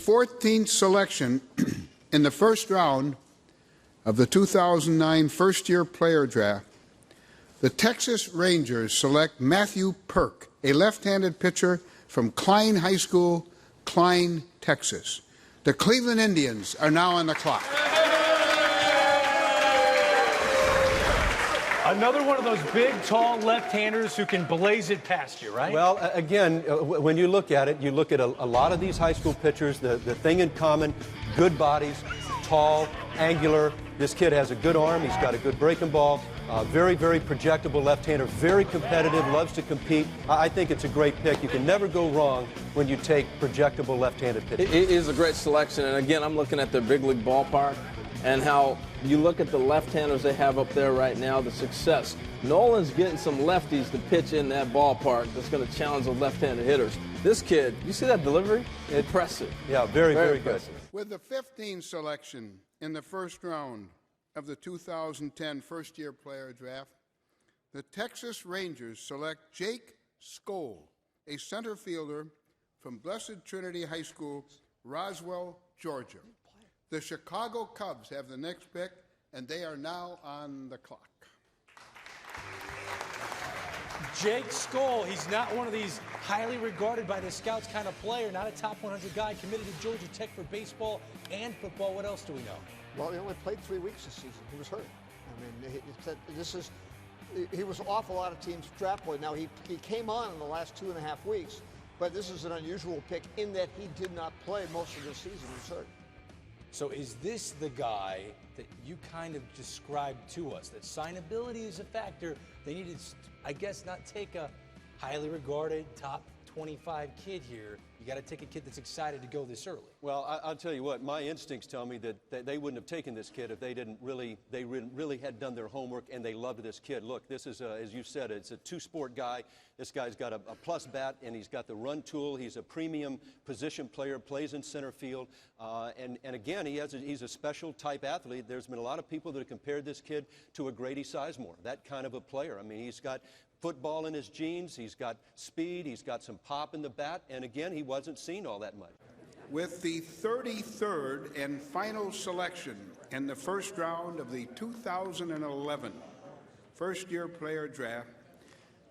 14th selection in the first round of the 2009 first-year player draft, the Texas Rangers select Matthew Purke, a left-handed pitcher from Klein High School, Klein, Texas. The Cleveland Indians are now on the clock. Another one of those big, tall left-handers who can blaze it past you, right? Well, again, when you look at it, you look at a lot of these high school pitchers, the thing in common, good bodies, tall, angular. This kid has a good arm. He's got a good breaking ball. Very, very projectable left-hander, very competitive, loves to compete. I think it's a great pick. You can never go wrong when you take projectable left-handed pitchers. It is a great selection, and again, I'm looking at the big league ballpark and how you look at the left-handers they have up there right now, the success. Nolan's getting some lefties to pitch in that ballpark that's going to challenge those left-handed hitters. This kid, you see that delivery? Impressive. Yeah, very, very good. With the 15th selection in the first round of the 2010 first-year player draft, the Texas Rangers select Jake Skole, a center fielder from Blessed Trinity High School, Roswell, Georgia. The Chicago Cubs have the next pick, and they are now on the clock. Jake Skole, he's not one of these highly regarded by the scouts kind of player, not a top 100 guy, committed to Georgia Tech for baseball and football. What else do we know? Well, he only played 3 weeks this season. He was hurt. I mean, he was off a lot of teams' draft board. Now, he came on in the last 2.5 weeks, but this is an unusual pick in that he did not play most of the season. He was hurt. So is this the guy that you kind of described to us, that signability is a factor? They needed, I guess, not take a highly regarded top 25 kid here. You got to take a kid that's excited to go this early. Well, I'll tell you what, my instincts tell me that they wouldn't have taken this kid if they really had done their homework and they loved this kid. Look, this is, as you said, it's a two-sport guy. This guy's got a plus bat, and he's got the run tool. He's a premium position player, plays in center field. And again, he's a special type athlete. There's been a lot of people that have compared this kid to a Grady Sizemore, that kind of a player. I mean, he's got football in his genes, he's got speed, he's got some pop in the bat, and again, he wasn't seen all that much. With the 33rd and final selection in the first round of the 2011 first-year player draft,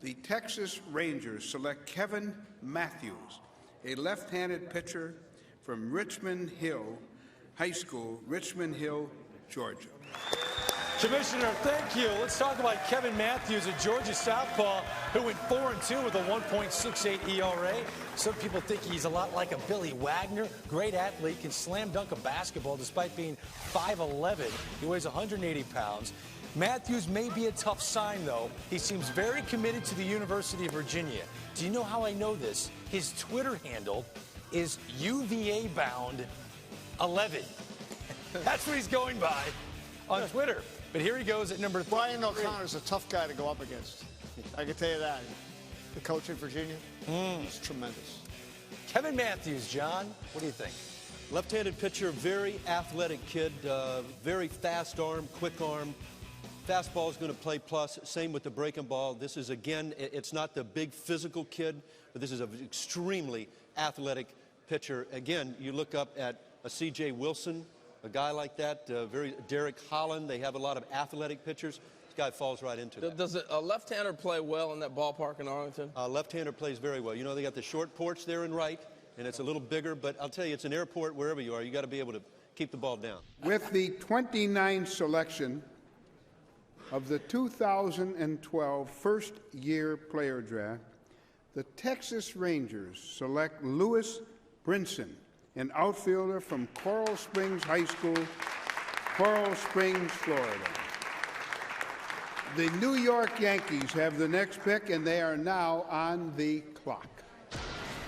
the Texas Rangers select Kevin Matthews, a left-handed pitcher from Richmond Hill High School, Richmond Hill, Georgia. Commissioner, thank you. Let's talk about Kevin Matthews, a Georgia southpaw who went 4-2 with a 1.68 ERA. Some people think he's a lot like a Billy Wagner. Great athlete, can slam dunk a basketball despite being 5'11". He weighs 180 pounds. Matthews may be a tough sign, though. He seems very committed to the University of Virginia. Do you know how I know this? His Twitter handle is UVA-bound11. That's what he's going by on Twitter. But here he goes at number 3. Brian O'Connor's a tough guy to go up against. I can tell you that. The coach in Virginia is tremendous. Kevin Matthews, John, what do you think? Left-handed pitcher, very athletic kid, very fast arm, quick arm. Fastball is going to play plus. Same with the breaking ball. This is, again, it's not the big physical kid, but this is an extremely athletic pitcher. Again, you look up at a C.J. Wilson, a guy like that, Derek Holland. They have a lot of athletic pitchers. This guy falls right into that. Does a left-hander play well in that ballpark in Arlington? Left-hander plays very well. You know, they got the short porch there in right, and it's a little bigger, but I'll tell you, it's an airport wherever you are. You got to be able to keep the ball down. With the 29th selection of the 2012 first-year player draft, the Texas Rangers select Lewis Brinson, an outfielder from Coral Springs High School, Coral Springs, Florida. The New York Yankees have the next pick, and they are now on the clock.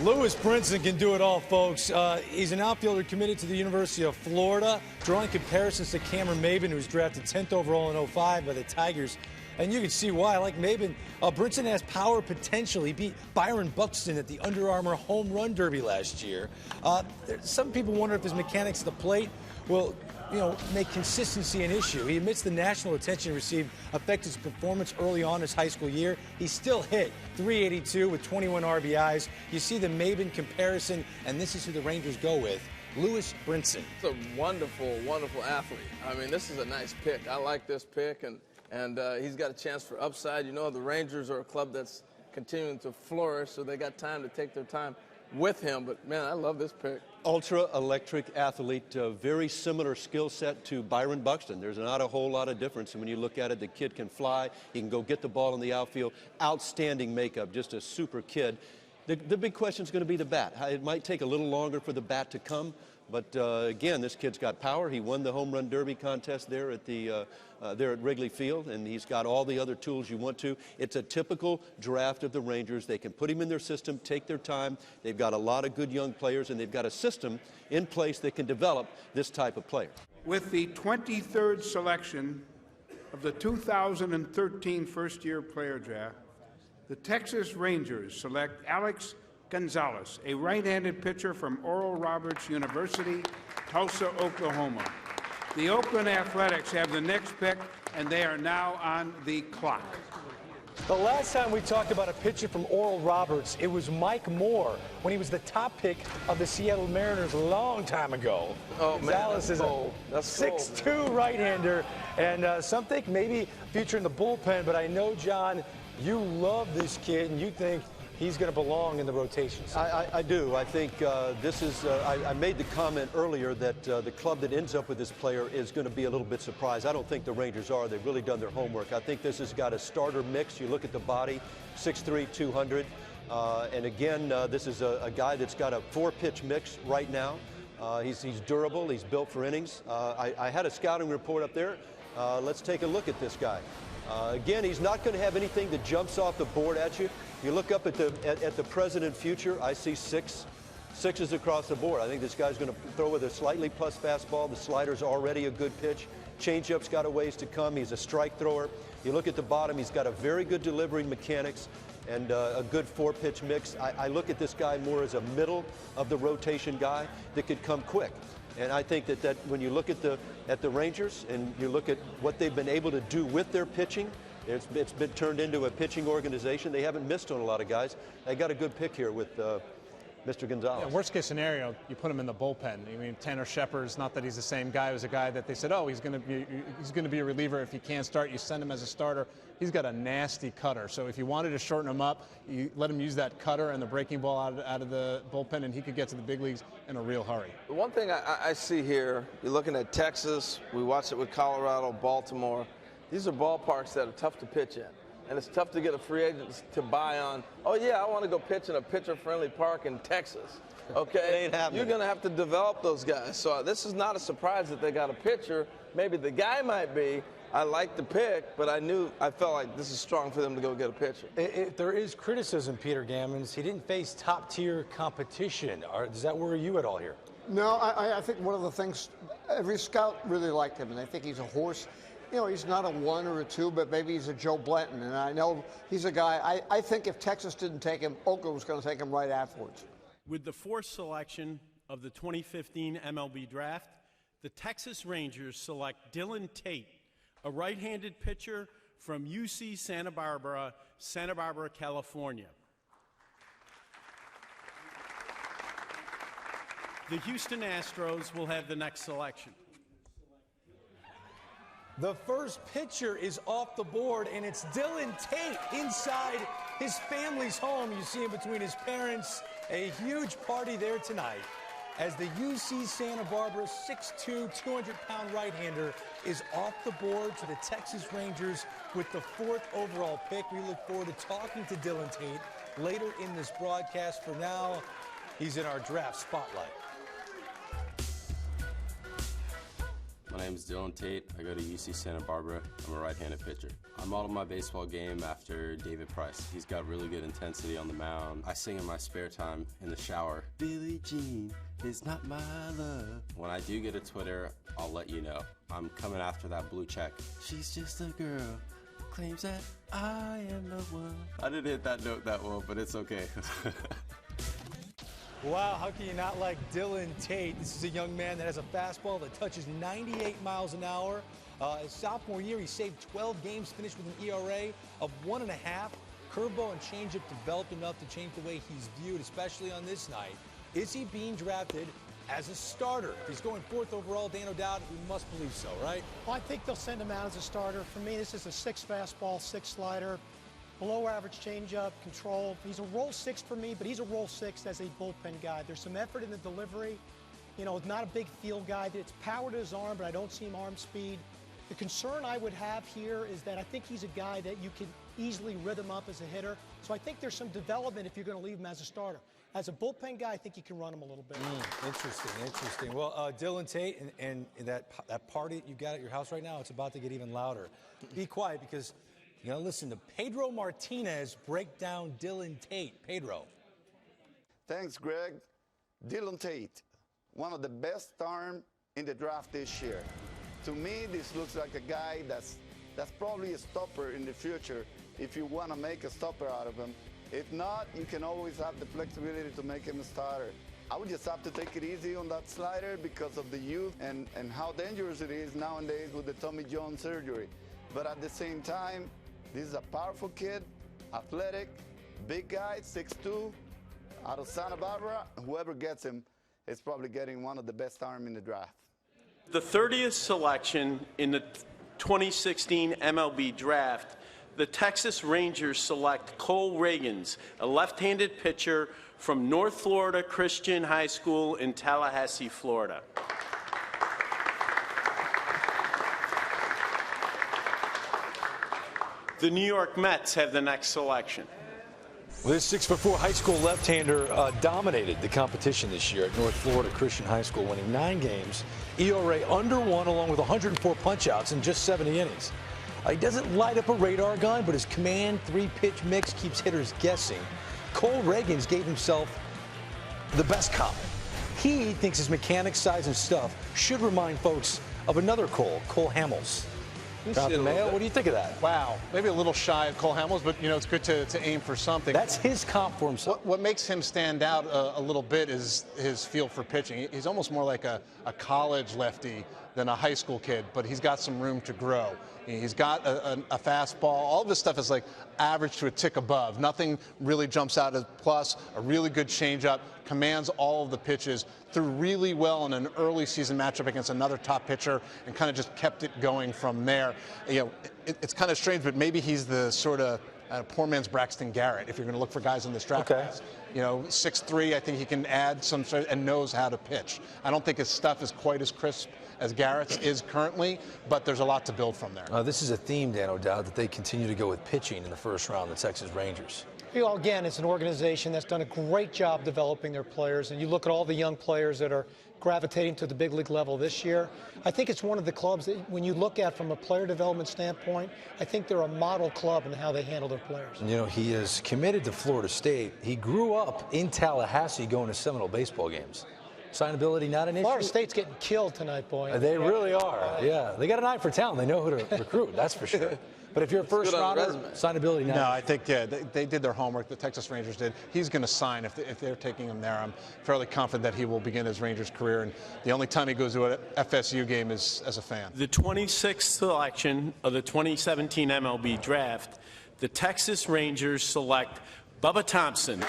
Lewis Brinson can do it all, folks. He's an outfielder committed to the University of Florida, drawing comparisons to Cameron Maybin, who was drafted 10th overall in '05 by the Tigers. And you can see why. Like Maybin, Brinson has power potential. He beat Byron Buxton at the Under Armour Home Run Derby last year. Some people wonder if his mechanics at the plate will, make consistency an issue. He admits the national attention received affected his performance early on his high school year. He still hit .382 with 21 RBIs. You see the Maybin comparison, and this is who the Rangers go with. Louis Brinson. It's a wonderful, wonderful athlete. I mean, this is a nice pick. I like this pick, and he's got a chance for upside. You know, the Rangers are a club that's continuing to flourish, so they got time to take their time with him. But, man, I love this pick. Ultra-electric athlete, very similar skill set to Byron Buxton. There's not a whole lot of difference. And when you look at it, the kid can fly. He can go get the ball in the outfield. Outstanding makeup, just a super kid. The big question is going to be the bat. It might take a little longer for the bat to come, but again, this kid's got power. He won the home run derby contest there at Wrigley Field, and he's got all the other tools you want to. It's a typical draft of the Rangers. They can put him in their system, take their time. They've got a lot of good young players, and they've got a system in place that can develop this type of player. With the 23rd selection of the 2013 first-year player draft, the Texas Rangers select Alex Gonzalez, a right-handed pitcher from Oral Roberts University, Tulsa, Oklahoma. The Oakland Athletics have the next pick, and they are now on the clock. The last time we talked about a pitcher from Oral Roberts, it was Mike Moore when he was the top pick of the Seattle Mariners a long time ago. Oh, Gonzalez is a 6'2" right-hander, and some think maybe future in the bullpen, but I know, John, you love this kid, and you think he's going to belong in the rotations. I do. I think this is, I made the comment earlier that the club that ends up with this player is going to be a little bit surprised. I don't think the Rangers are. They've really done their homework. I think this has got a starter mix. You look at the body, 6'3", 200. And again, this is a guy that's got a 4-pitch mix right now. He's durable. He's built for innings. I had a scouting report up there. Let's take a look at this guy. Again, he's not going to have anything that jumps off the board at you. You look up at the present and future, I see sixes across the board. I think this guy's going to throw with a slightly plus fastball. The slider's already a good pitch. Changeup's got a ways to come. He's a strike thrower. You look at the bottom, he's got a very good delivery mechanics and a good 4-pitch mix. I look at this guy more as a middle of the rotation guy that could come quick. And I think that when you look at the Rangers and you look at what they've been able to do with their pitching, it's been turned into a pitching organization. They haven't missed on a lot of guys. They got a good pick here with Mr. Gonzalez. Yeah, worst case scenario, you put him in the bullpen. I mean, Tanner Shepard's not that he's the same guy. He was a guy that they said, oh, he's going to be a reliever if he can't start. You send him as a starter. He's got a nasty cutter. So if you wanted to shorten him up, you let him use that cutter and the breaking ball out of the bullpen, and he could get to the big leagues in a real hurry. The one thing I see here, you're looking at Texas. We watched it with Colorado, Baltimore. These are ballparks that are tough to pitch in. And it's tough to get a free agent to buy on, oh, yeah, I want to go pitch in a pitcher-friendly park in Texas. Okay? Ain't happening. You're going to have to develop those guys. So this is not a surprise that they got a pitcher. Maybe the guy might be. I like the pick, but I felt like this is strong for them to go get a pitcher. If there is criticism, Peter Gammons, he didn't face top-tier competition. Does that worry you at all here? No, I think one of the things, every scout really liked him, and I think he's a horse. You know, he's not a 1 or a 2, but maybe he's a Joe Blanton. And I know he's a guy, I think if Texas didn't take him, Oakland was going to take him right afterwards. With the 4th selection of the 2015 MLB Draft, the Texas Rangers select Dylan Tate, a right-handed pitcher from UC Santa Barbara, California. The Houston Astros will have the next selection. The first pitcher is off the board, and it's Dylan Tate inside his family's home. You see him between his parents. A huge party there tonight as the UC Santa Barbara 6'2", 200-pound right-hander is off the board to the Texas Rangers with the 4th overall pick. We look forward to talking to Dylan Tate later in this broadcast. For now, he's in our draft spotlight. My name is Dylan Tate. I go to UC Santa Barbara. I'm a right-handed pitcher. I modeled my baseball game after David Price. He's got really good intensity on the mound. I sing in my spare time in the shower. Billie Jean is not my love. When I do get a Twitter, I'll let you know. I'm coming after that blue check. She's just a girl, claims that I am the one. I didn't hit that note that well, but it's okay. Wow, how can you not like Dylan Tate? This is a young man that has a fastball that touches 98 miles an hour. His sophomore year, he saved 12 games, finished with an ERA of 1.5. Curveball and changeup developed enough to change the way he's viewed, especially on this night. Is he being drafted as a starter. If he's going 4th overall, Dan O'Dowd, we must believe so, right? Well, I think they'll send him out as a starter. For me, this is a 6 fastball, 6 slider, below average changeup, control. He's a roll 6 for me, but he's a roll 6 as a bullpen guy. There's some effort in the delivery. You know, not a big field guy. It's power to his arm, but I don't see him arm speed. The concern I would have here is that I think he's a guy that you can easily rhythm up as a hitter. So I think there's some development if you're going to leave him as a starter. As a bullpen guy, I think you can run him a little bit. Interesting. Well, Dylan Tate and that party that you got at your house right now, it's about to get even louder. Be quiet because you're going to listen to Pedro Martinez break down Dylan Tate. Pedro. Thanks, Greg. Dylan Tate, one of the best arm in the draft this year. To me, this looks like a guy that's probably a stopper in the future if you want to make a stopper out of him. If not, you can always have the flexibility to make him a starter. I would just have to take it easy on that slider because of the youth and how dangerous it is nowadays with the Tommy John surgery. But at the same time, this is a powerful kid, athletic, big guy, 6'2", out of Santa Barbara. Whoever gets him is probably getting one of the best arm in the draft. The 30th selection in the 2016 MLB draft, the Texas Rangers select Cole Ragans, a left-handed pitcher from North Florida Christian High School in Tallahassee, Florida. The New York Mets have the next selection. Well, this 6'4" high school left-hander dominated the competition this year at North Florida Christian High School, winning 9 games, ERA under 1, along with 104 punch-outs in just 70 innings. He doesn't light up a radar gun, but his command 3-pitch mix keeps hitters guessing. Cole Ragans gave himself the best comment. He thinks his mechanics, size, and stuff should remind folks of another Cole Hamels. Got the mail? What do you think of that? Wow, maybe a little shy of Cole Hamels, but you know it's good to aim for something. That's his comp for himself. What makes him stand out a little bit is his feel for pitching. He's almost more like a college lefty than a high school kid, but he's got some room to grow. He's got a fastball. All of this stuff is like average to a tick above. Nothing really jumps out as plus. A really good changeup, commands all of the pitches, threw really well in an early season matchup against another top pitcher, and kind of just kept it going from there. You know, it's kind of strange, but maybe he's the sort of poor man's Braxton Garrett, if you're going to look for guys in this draft class. You know, 6'3", I think he can add some sort and knows how to pitch. I don't think his stuff is quite as crisp as Garrett's is currently, but there's a lot to build from there. This is a theme, Dan O'Dowd, that they continue to go with pitching in the first round, the Texas Rangers. You know, again, it's an organization that's done a great job developing their players, and you look at all the young players that are gravitating to the big league level this year. I think it's one of the clubs that, when you look at from a player development standpoint, I think they're a model club in how they handle their players. You know, he is committed to Florida State. He grew up in Tallahassee going to Seminole baseball games. Signability not an issue. Florida State's getting killed tonight, boy. They really are. Yeah, they got an eye for talent. They know who to recruit. That's for sure. But if you're a first rounder, signability not. No, I think they did their homework. The Texas Rangers did. He's going to sign if they're taking him there. I'm fairly confident that he will begin his Rangers career. And the only time he goes to an FSU game is as a fan. The 26th selection of the 2017 MLB draft, the Texas Rangers select Bubba Thompson.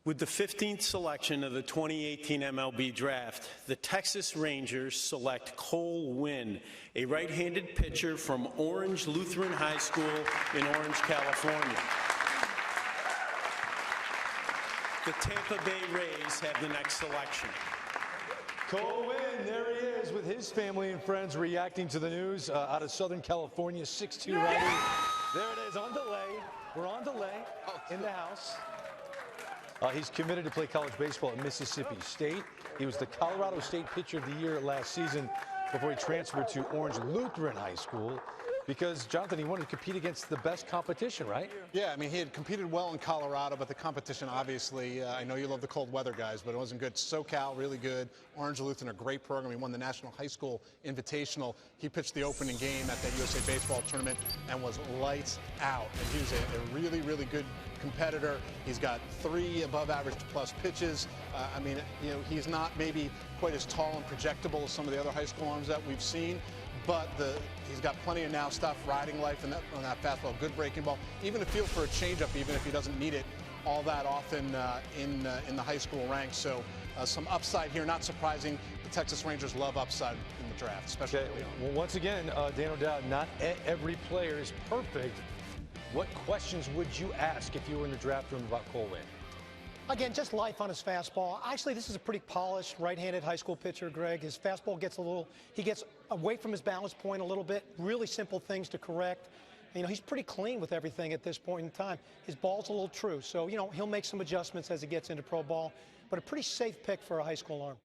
With the 15th selection of the 2018 MLB draft, the Texas Rangers select Cole Winn, a right-handed pitcher from Orange Lutheran High School in Orange, California. The Tampa Bay Rays have the next selection. Cole Winn, there he is with his family and friends reacting to the news out of Southern California, 6'2" righty. There it is, on delay. We're on delay in the house. He's committed to play college baseball at Mississippi State. He was the Colorado State Pitcher of the Year last season before he transferred to Orange Lutheran High School because, Jonathan, he wanted to compete against the best competition, right? Yeah, I mean, he had competed well in Colorado, but the competition, obviously, I know you love the cold weather guys, but it wasn't good. SoCal, really good. Orange Lutheran, a great program. He won the National High School Invitational. He pitched the opening game at that USA Baseball tournament and was lights out. And he was a really, really good competitor. He's got 3 above-average plus pitches. I mean, you know, he's not maybe quite as tall and projectable as some of the other high school arms that we've seen, but he's got plenty of now stuff, riding life on that fastball, good breaking ball, even a feel for a changeup, even if he doesn't need it all that often in the high school ranks. So some upside here, not surprising. The Texas Rangers love upside in the draft, especially early on. Well, once again, Dan O'Dowd, not every player is perfect. What questions would you ask if you were in the draft room about Cole Winn? Again, just life on his fastball. Actually, this is a pretty polished right-handed high school pitcher, Greg. His fastball gets he gets away from his balance point a little bit. Really simple things to correct. You know, he's pretty clean with everything at this point in time. His ball's a little true, so, you know, he'll make some adjustments as he gets into pro ball, but a pretty safe pick for a high school arm.